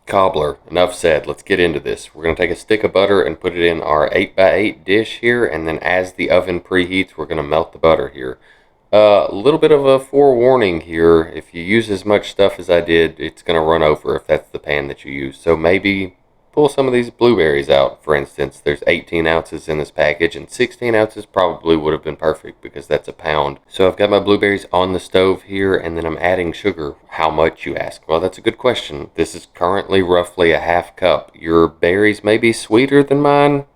Cobbler, enough said. Let's get into this. We're going to take a stick of butter and put it in our 8x8 dish here, and then as the oven preheats, we're going to melt the butter here. A little bit of a forewarning here. If you use as much stuff as I did, it's going to run over if that's the pan that you use. So maybe pull some of these blueberries out, for instance. There's 18 ounces in this package, and 16 ounces probably would have been perfect because that's a pound. So I've got my blueberries on the stove here, and then I'm adding sugar. How much, you ask? Well, that's a good question. This is currently roughly a half cup. Your berries may be sweeter than mine.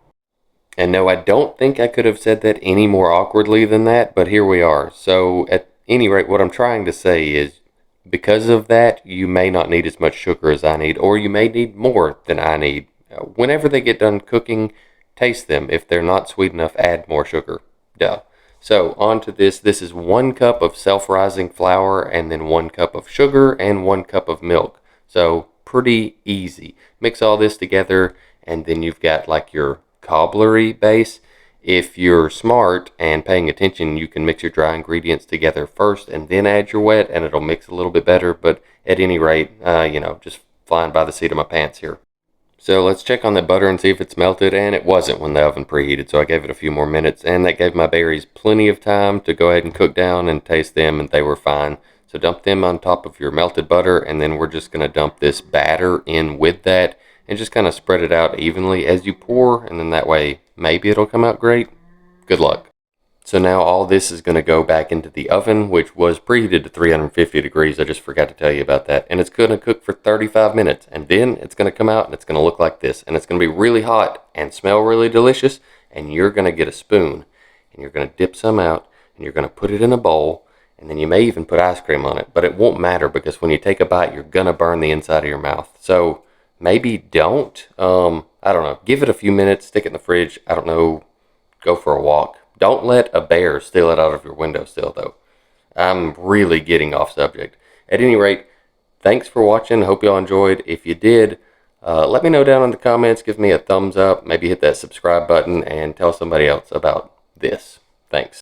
And no, I don't think I could have said that any more awkwardly than that, but here we are. So at any rate, what I'm trying to say is, because of that, you may not need as much sugar as I need, or you may need more than I need. Whenever they get done cooking, taste them. If they're not sweet enough, add more sugar. Duh. So on to this. This is 1 cup of self-rising flour, and then 1 cup of sugar, and 1 cup of milk. So pretty easy. Mix all this together, and then you've got like your cobblery base. If you're smart and paying attention, you can mix your dry ingredients together first and then add your wet, and it'll mix a little bit better. But at any rate, just flying by the seat of my pants here. So let's check on the butter and see if it's melted, and it wasn't when the oven preheated, so I gave it a few more minutes, and that gave my berries plenty of time to go ahead and cook down and taste them, and they were fine. So dump them on top of your melted butter, and then we're just going to dump this batter in with that and just kind of spread it out evenly as you pour, and then that way maybe it'll come out great. Good luck. So now all this is going to go back into the oven, which was preheated to 350 degrees. I just forgot to tell you about that. And it's going to cook for 35 minutes, and then it's going to come out and it's going to look like this, and it's going to be really hot and smell really delicious, and you're going to get a spoon and you're going to dip some out and you're going to put it in a bowl, and then you may even put ice cream on it, but it won't matter because when you take a bite, you're going to burn the inside of your mouth. So maybe don't. I don't know. Give it a few minutes. Stick it in the fridge. I don't know. Go for a walk. Don't let a bear steal it out of your windowsill, though. I'm really getting off subject. At any rate, thanks for watching. Hope y'all enjoyed. If you did, let me know down in the comments. Give me a thumbs up. Maybe hit that subscribe button and tell somebody else about this. Thanks.